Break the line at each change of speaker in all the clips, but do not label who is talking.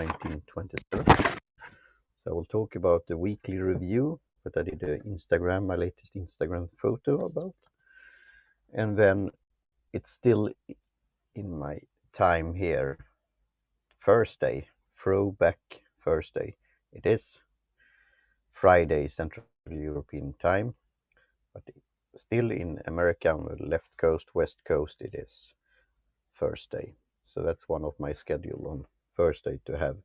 1927. So I will talk about the weekly review that I did my latest Instagram photo about. And then it's still in my time here, Thursday, throwback Thursday. It is Friday Central European time, but still in America on the left coast, west coast, it is Thursday. So that's one of my schedule on Thursday to have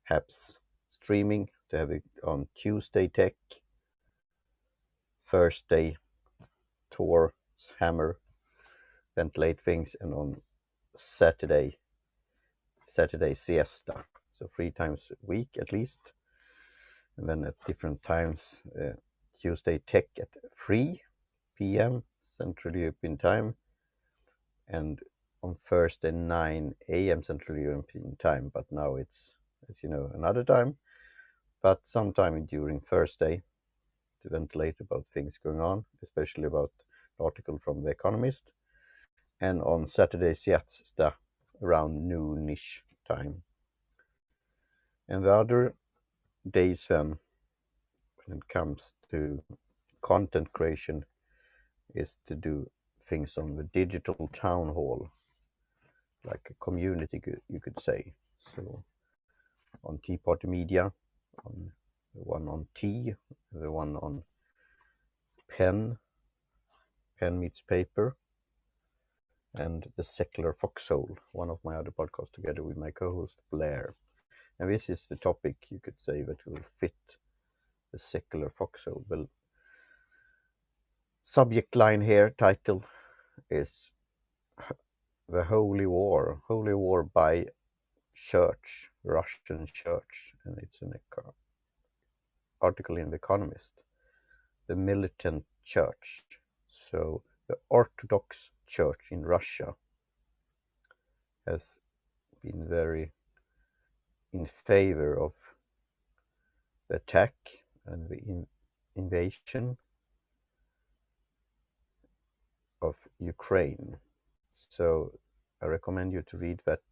HAPS streaming, to have it on Tuesday Tech, Thursday Tour, Hammer, ventilate things, and on Saturday siesta. So 3 times a week at least, and then at different times. Tuesday Tech at 3 p.m. Central European time, and on Thursday 9 a.m. Central European time. But now it's, as you know, another time. But sometime during Thursday to ventilate about things going on, especially about the article from The Economist. And on Saturday siesta around noonish time. And the other days then, when it comes to content creation, is to do things on the digital town hall, like a community, you could say. So on Tea Party Media, on the one on Tea, the one on Pen Meets Paper, and the Secular Foxhole, one of my other podcasts together with my co-host Blair. And this is the topic, you could say, that will fit the Secular Foxhole. The subject line here, title, is The Holy War by Church, Russian Church, and it's an article in The Economist. The militant church. So the Orthodox Church in Russia has been very in favor of the attack and the invasion of Ukraine. So I recommend you to read that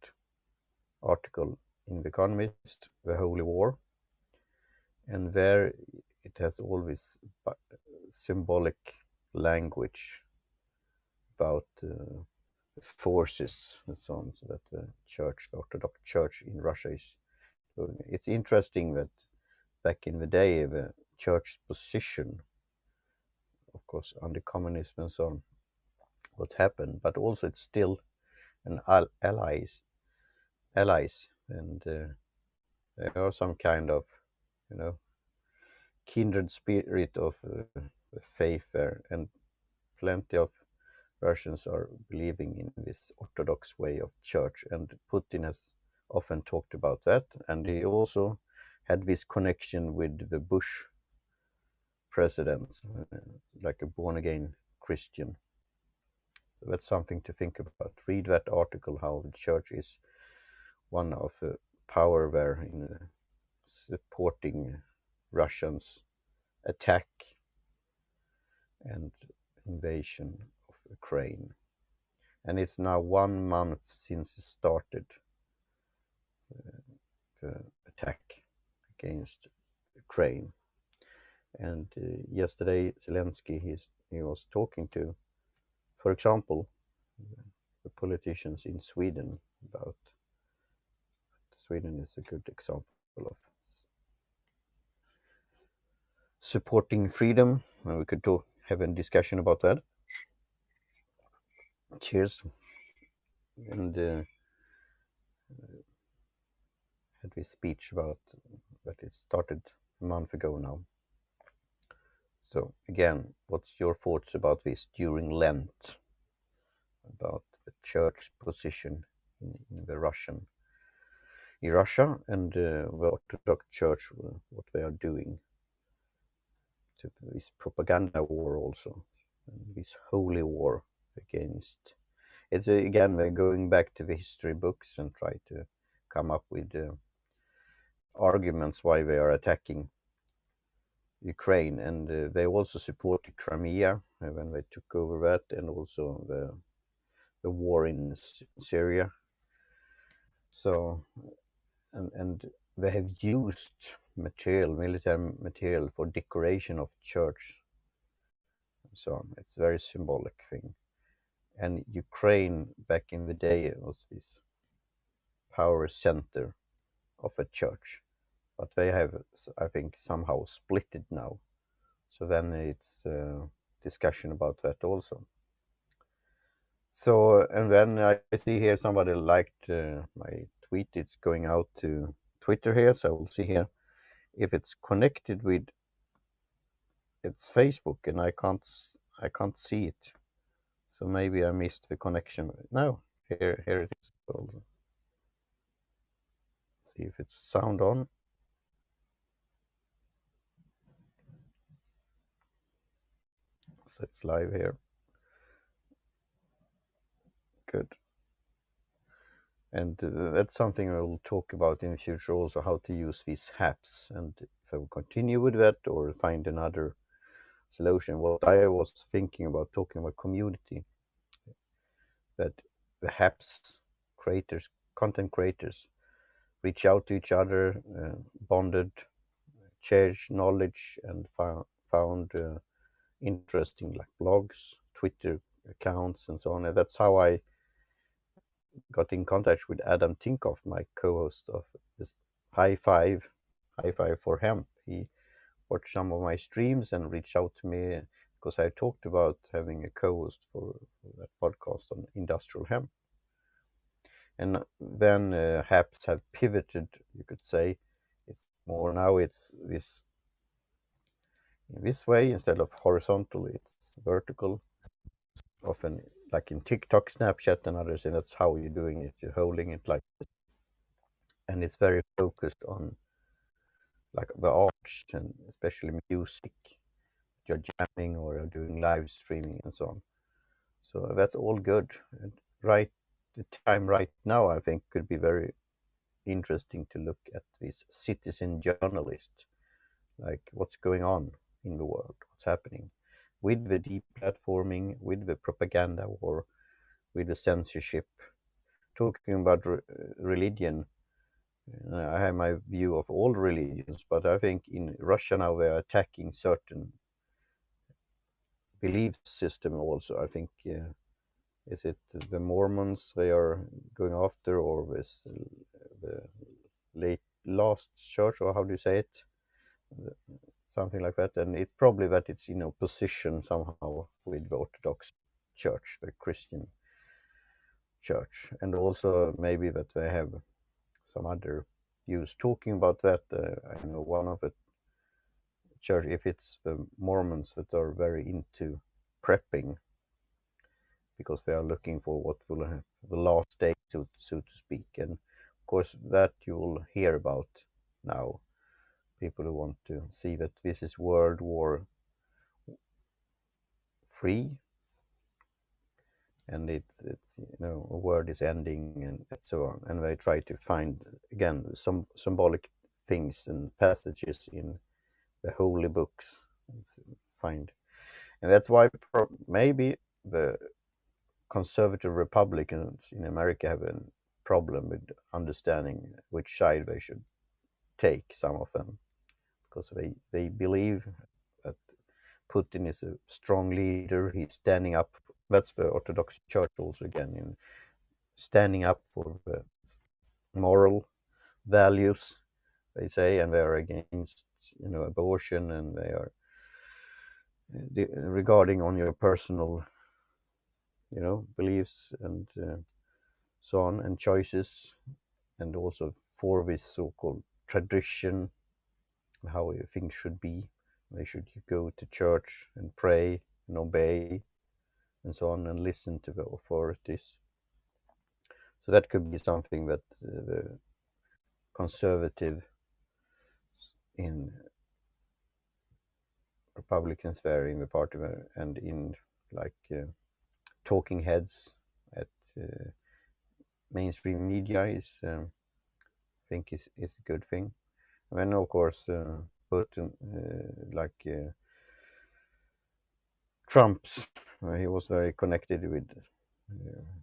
article in The Economist, The Holy War. And there it has always symbolic language about forces and so on, so that the church, the Orthodox Church in Russia is. So it's interesting that back in the day, the church's position, of course, under communism and so on, what happened, but also it's still an allies, and there are some kind of, kindred spirit of faith there, and plenty of Russians are believing in this Orthodox way of church, and Putin has often talked about that, and he also had this connection with the Bush president, like a born-again Christian. So that's something to think about. Read that article, how the church is one of the power there in supporting Russians' attack and invasion of Ukraine. And it's now 1 month since it started, the attack against Ukraine. And yesterday, Zelensky, he was talking to, for example, the politicians in Sweden about. Sweden is a good example of supporting freedom, and we could have a discussion about that. Cheers. And had this speech about that it started a month ago now. So again, what's your thoughts about this during Lent, about the church position in Russia and the Orthodox Church, what they are doing to this propaganda war also, and this holy war against. It's again, they're going back to the history books and try to come up with arguments why they are attacking Ukraine, and they also supported Crimea when they took over that, and also the war in Syria. So, and they have used military material for decoration of church and so on. It's a very symbolic thing. And Ukraine back in the day was this power center of a church, but they have, I think, somehow split it now. So then it's discussion about that also. So, and then I see here somebody liked my tweet. It's going out to Twitter here, so we'll see here if it's connected with its Facebook, and I can't see it. So maybe I missed the connection. No, here it is. We'll see if it's sound on. So it's live here. Good. And that's something we'll talk about in the future also, how to use these apps, and if I will continue with that or find another solution. What I was thinking about talking about community, that the apps creators, content creators, reach out to each other, bonded, shared knowledge, and found interesting like blogs, Twitter accounts, and so on. And that's how I got in contact with Adam Tinkoff, my co-host of this High Five for Hemp. He watched some of my streams and reached out to me because I talked about having a co-host for that podcast on industrial hemp. And then apps have pivoted, you could say. It's more now, it's this in this way instead of horizontal, it's vertical. Often like in TikTok, Snapchat, and others, and that's how you're doing it. You're holding it like this. And it's very focused on like the arts and especially music. You're jamming or you're doing live streaming and so on. So that's all good. And the time right now, I think, could be very interesting to look at these citizen journalists, like what's going on in the world, what's happening with the deplatforming, with the propaganda war, with the censorship. Talking about religion, I have my view of all religions, but I think in Russia now they are attacking certain belief system also. I think is it the Mormons they are going after, or this the last church, or how do you say it? Something like that. And it's probably that it's in opposition somehow with the Orthodox Church, the Christian church, and also maybe that they have some other views talking about that. I know one of the church, if it's the Mormons that are very into prepping because they are looking for what will have the last day, so to speak. And of course that you will hear about now, people who want to see that this is World War III, and it's a world is ending and so on, and they try to find again some symbolic things and passages in the holy books find. And that's why maybe the conservative Republicans in America have a problem with understanding which side they should take, some of them, because they believe that Putin is a strong leader. He's standing up. That's the Orthodox Church also, again, in standing up for the moral values, they say, and they are against abortion, and they are regarding on your personal beliefs and so on, and choices, and also for this so-called tradition, how things should be. They should go to church and pray and obey and so on, and listen to the authorities. So that could be something that the conservative in Republicans there in the party and in like talking heads at mainstream media is I think is a good thing. And then of course Putin, Trump's, he was very connected with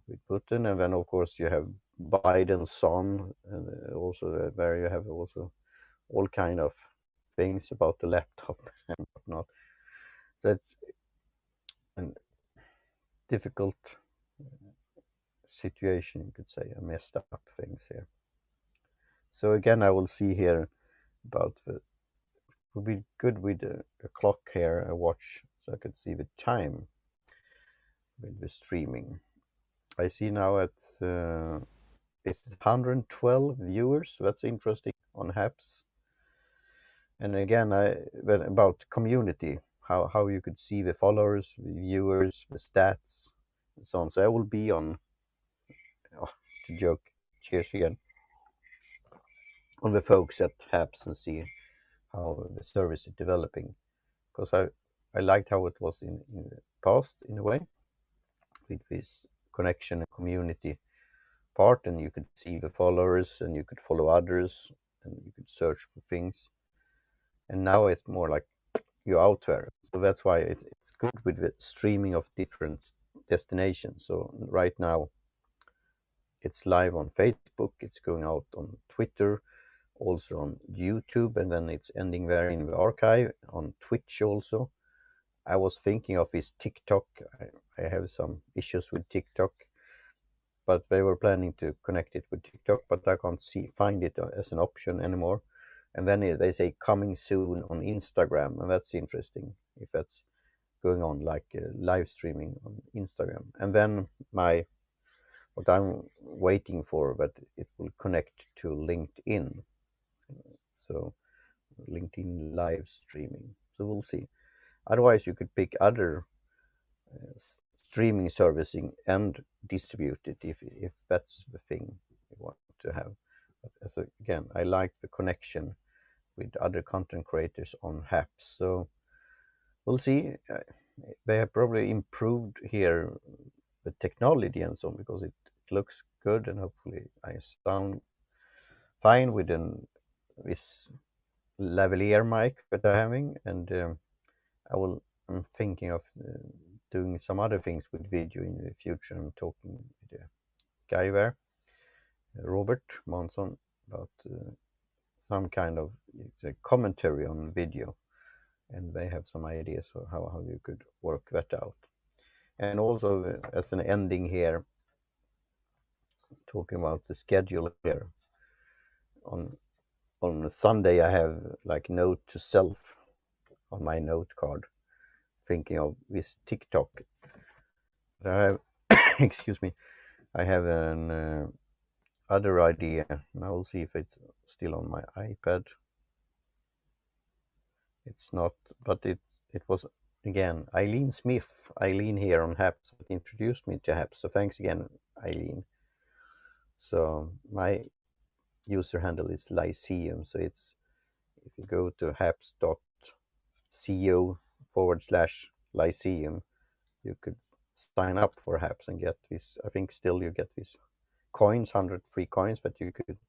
with Putin, and then of course you have Biden's son, and also where you have also all kind of things about the laptop and whatnot. So it's a difficult situation, you could say, a messed up things here. So again, I will see here about the. It would be good with a clock here, a watch, so I could see the time with the streaming. I see now at it's 112 viewers. So that's interesting on Haps. And again, about community, how you could see the followers, the viewers, the stats, and so on. So I will be on, oh, to joke, cheers again, on the folks at Haps and see how the service is developing. Because I liked how it was in the past, in a way, with this connection and community part, and you could see the followers and you could follow others and you could search for things. And now it's more like you're out there. So that's why it's good with the streaming of different destinations. So right now it's live on Facebook, it's going out on Twitter, also on YouTube, and then it's ending there in the archive on Twitch also. I was thinking of this TikTok. I have some issues with TikTok, but they were planning to connect it with TikTok, but I can't find it as an option anymore. And then they say coming soon on Instagram, and that's interesting if that's going on, like live streaming on Instagram. And then what I'm waiting for, that it will connect to LinkedIn. So LinkedIn live streaming. So we'll see. Otherwise, you could pick other streaming servicing and distribute it if that's the thing you want to have. But again, I like the connection with other content creators on Haps. So we'll see. They have probably improved here the technology and so on, because it looks good, and hopefully I sound fine with this lavalier mic that I'm having, and I'm thinking of doing some other things with video in the future. I'm talking with the guy there, Robert Monson, about some kind of, it's a commentary on video, and they have some ideas for how you could work that out. And also, as an ending here, talking about the schedule here, on Sunday I have like note to self on my note card, thinking of this TikTok. I have, excuse me, I have an other idea, and I will see if it's still on my iPad. It's not, but it was again Eileen Smith, Eileen here on Haps, that introduced me to Haps. So thanks again, Eileen. So my user handle is Lyceum. So it's, if you go to haps.co/Lyceum, you could sign up for Haps and get this. I think still you get these coins, 100 free coins that you could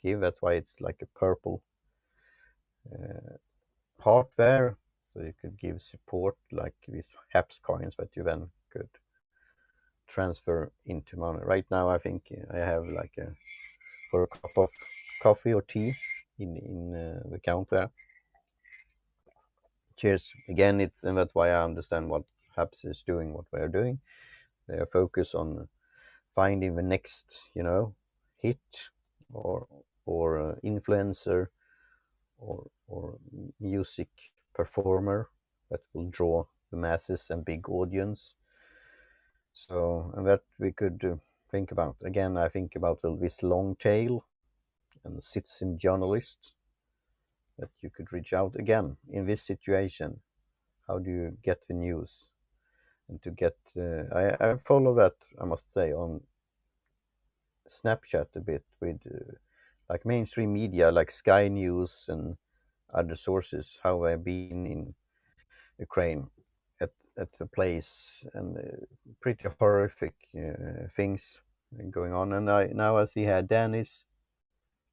give. That's why it's like a purple part there. So you could give support like these Haps coins that you then could transfer into money. Right now, I think I have like for a cup of coffee or tea in the account there. Cheers again. And that's why I understand what Haps is doing, what they're doing. They are focused on finding the next, hit or influencer or music performer that will draw the masses and big audience. So, and that we could think about. Again, I think about this long tail and citizen journalists that you could reach out again in this situation. How do you get the news? And to get, I follow that, I must say, on Snapchat a bit with like mainstream media, like Sky News and other sources, how I've been in Ukraine at the place, and pretty horrific things going on. And now I see here Dennis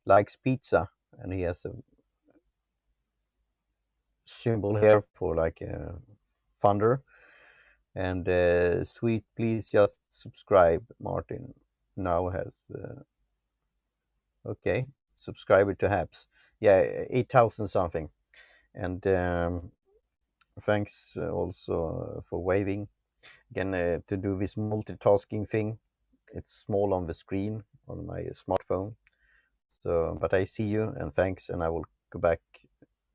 likes pizza, and he has a symbol here for like a thunder. And sweet, please just subscribe. Martin now has okay, subscriber to Haps. Yeah, 8,000 something. And thanks also for waving again to do this multitasking thing. It's small on the screen on my smartphone. So, but I see you and thanks, and I will go back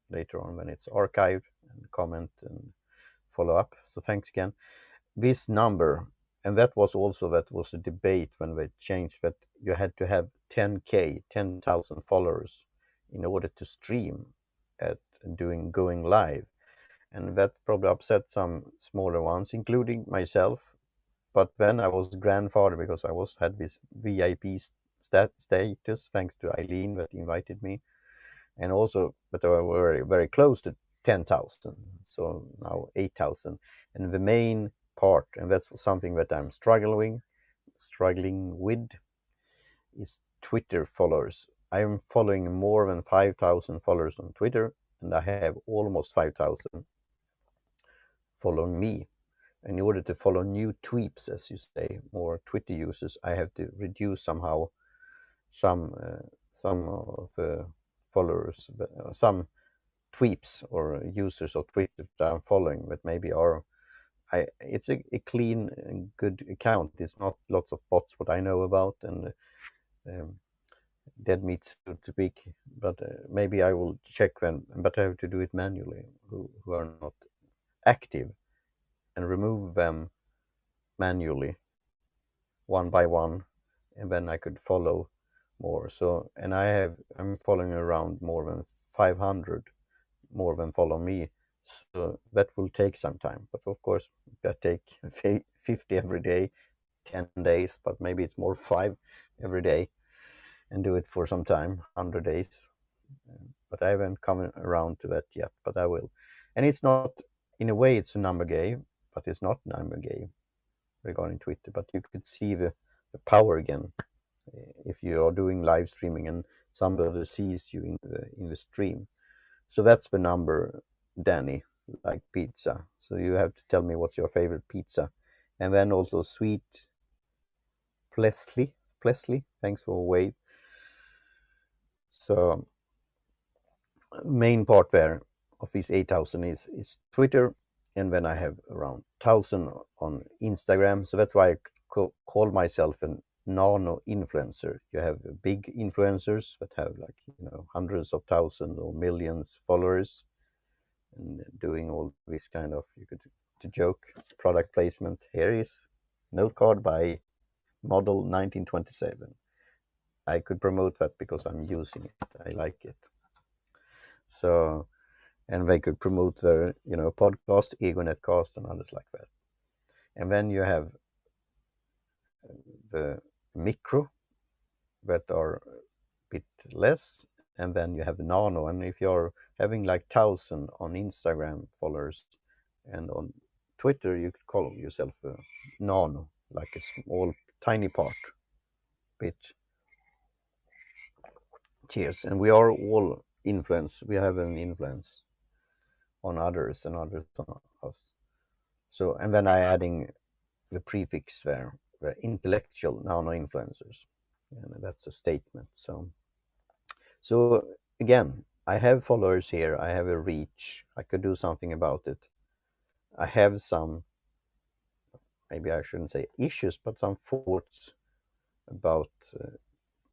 later on when it's archived and comment and follow up. So thanks again. This number, and that was a debate when they changed that you had to have 10K, 10,000 followers in order to stream at going live. And that probably upset some smaller ones, including myself. But then I was grandfather because I was had this VIP status thanks to Eileen that invited me, and also but I were very close to 10,000, so now 8,000. And the main part, and that's something that I'm struggling with, is Twitter followers. I'm following more than 5,000 followers on Twitter, and I have almost 5,000 following me. In order to follow new tweets, as you say, more Twitter users, I have to reduce somehow some of the followers, some tweets or users of Twitter that I'm following that maybe are it's a clean and good account. It's not lots of bots what I know about and um, dead meat so to speak. But maybe I will check them, but I have to do it manually. Who are not active and remove them manually one by one, and then I could follow more. So, and I'm following around more than 500 more than follow me. So that will take some time. But of course, that take 50 every day, 10 days, but maybe it's more 5 every day and do it for some time, 100 days. But I haven't come around to that yet, but I will. And it's not, in a way, it's a number game, but it's not number game regarding Twitter. But you could see the power again if you are doing live streaming and somebody sees you in the stream. So that's the number, Danny, like pizza. So you have to tell me what's your favorite pizza. And then also sweet Plessley, thanks for a wave. So main part there of these 8,000 is Twitter, and then I have around 1,000 on Instagram. So that's why I call myself an nano influencer. You have big influencers that have like hundreds of thousands or millions followers and doing all this kind of, you could to joke, product placement. Here is note card by model 1927. I could promote that because I'm using it. I like it. So, and they could promote their, podcast, EgoNetcast, and others like that. And then you have the micro that are a bit less, and then you have nano. And if you're having like 1,000 on Instagram followers and on Twitter, you could call yourself a nano, like a small, tiny part. Bit. Cheers. And we are all influence. We have an influence on others and others on us. So, and then I adding the prefix there, the intellectual nano influencers, and that's a statement. So again, I have followers here. I have a reach. I could do something about it. I have some, maybe I shouldn't say issues, but some thoughts about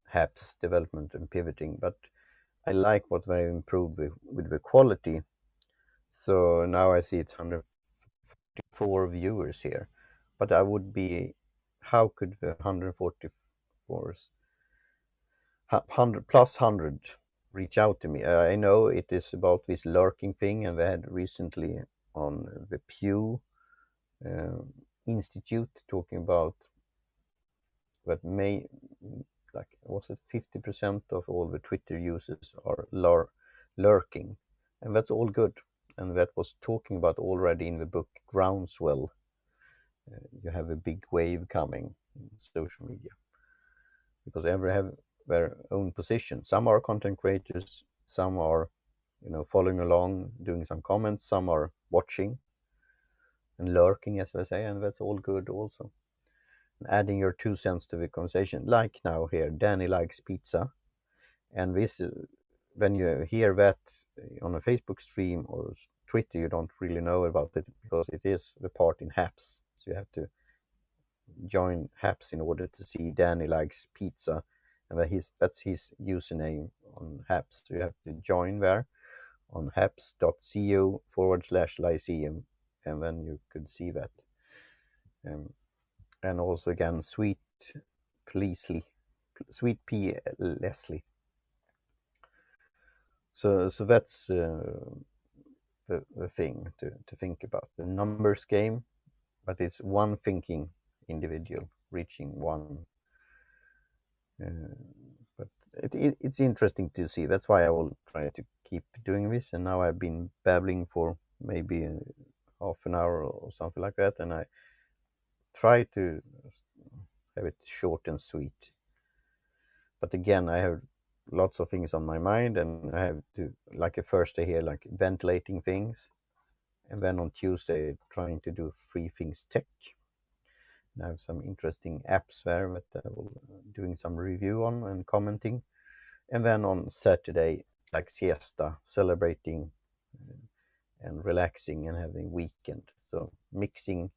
Haps development and pivoting. But I like what they improved with the quality. So now I see it's 144 viewers here. But I would be, how could the 144, 100 plus 100 reach out to me? I know it is about this lurking thing, and they had recently on the Pew Institute talking about that like, was it 50% of all the Twitter users are lurking, and that's all good. And that was talking about already in the book Groundswell. You have a big wave coming in social media because every have their own position. Some are content creators, some are following along, doing some comments, some are watching, and lurking, as I say, and that's all good also. Adding your 2 cents to the conversation, like now here, Danny likes pizza, and this, when you hear that on a Facebook stream or Twitter, you don't really know about it because it is the part in Haps, so you have to join Haps in order to see Danny likes pizza, and that's his username on Haps. So you have to join there on haps.co/lyceum, and then you could see that. And also again, Sweet P Leslie. So that's the thing to think about. The numbers game, but it's one thinking individual reaching one. But it's interesting to see. That's why I will try to keep doing this. And now I've been babbling for maybe half an hour or something like that, and I try to have it short and sweet. But again, I have lots of things on my mind, and I have to, like a Thursday here, like ventilating things, and then on Tuesday trying to do three things tech. And I have some interesting apps there that I will doing some review on and commenting, and then on Saturday, like siesta, celebrating and relaxing and having weekend. So mixing.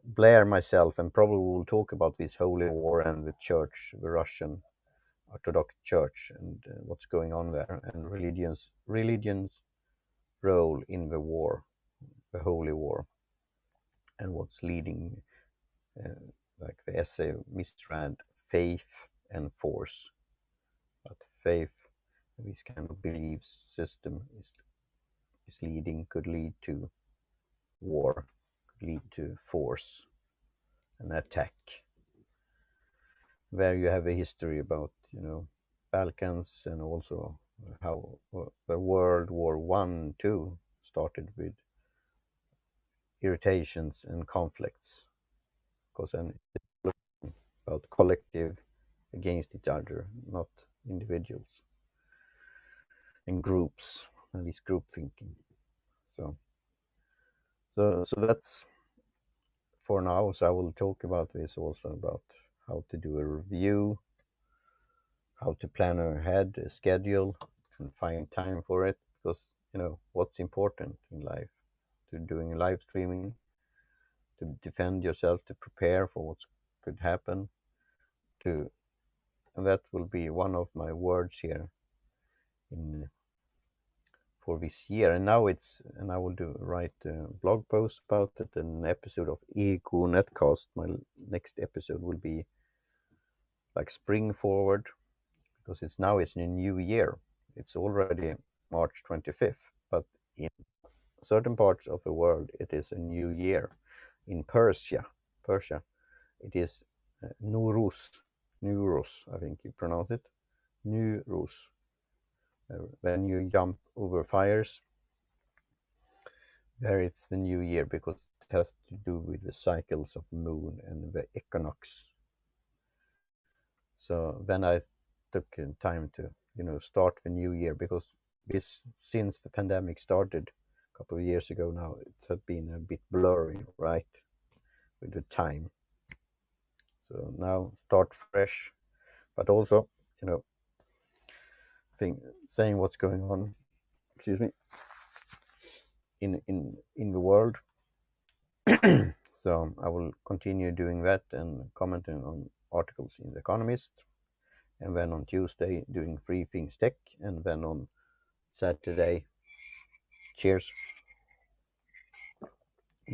Blair myself, and probably will talk about this holy war and the church, the Russian Orthodox Church, and what's going on there, and religion's role in the war, the holy war, and what's leading, like the essay misread, faith and force. But faith, this kind of belief system is could lead to war, could lead to force, an attack. There you have a history about, Balkans, and also how the World War One, two started with irritations and conflicts, because then it's about collective against each other, not individuals and groups, at least group thinking. So that's for now. So I will talk about this also, about how to do a review, how to plan ahead, a schedule, and find time for it. Because what's important in life, to doing live streaming, to defend yourself, to prepare for what could happen, and that will be one of my words here for this year. And now I will write a blog post about it, an episode of Econetcast. My next episode will be like spring forward, because it's a new year. It's already March 25th, but in certain parts of the world it is a new year. In Persia, it is Nuruz, I think you pronounce it, Nuruz. When you jump over fires, there it's the new year, because it has to do with the cycles of the moon and the equinox. So then I took time to start the new year, because since the pandemic started a couple of years ago now, it has been a bit blurry, right, with the time. So now start fresh, but also saying what's going on, excuse me, in the world. So I will continue doing that and commenting on articles in The Economist, and then on Tuesday doing Three Things Tech, and then on Saturday, cheers,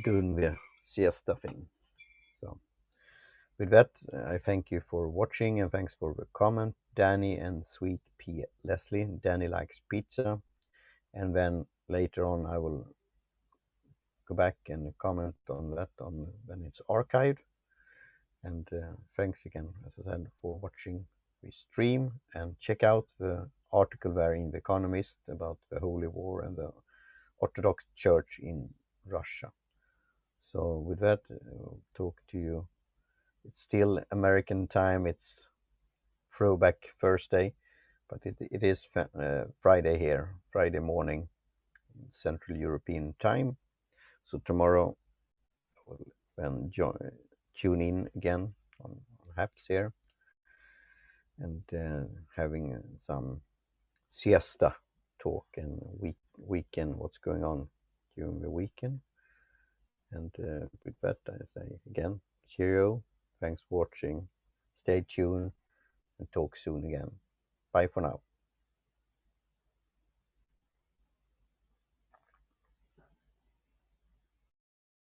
doing the siesta thing. So with that, I thank you for watching, and thanks for the comment, Danny and Sweet P Leslie. Danny likes pizza, and then later on I will go back and comment on that when it's archived. And thanks again, as I said, for watching the stream, and check out the article there in The Economist about the Holy War and the Orthodox Church in Russia. So with that, I'll talk to you. It's still American time. It's throwback Thursday, but it is Friday here, Friday morning, Central European time. So tomorrow will then tune in again on Haps here, and having some siesta talk and weekend, what's going on during the weekend. And with that, I say again, cheerio, thanks for watching, stay tuned, and talk soon again. Bye for now.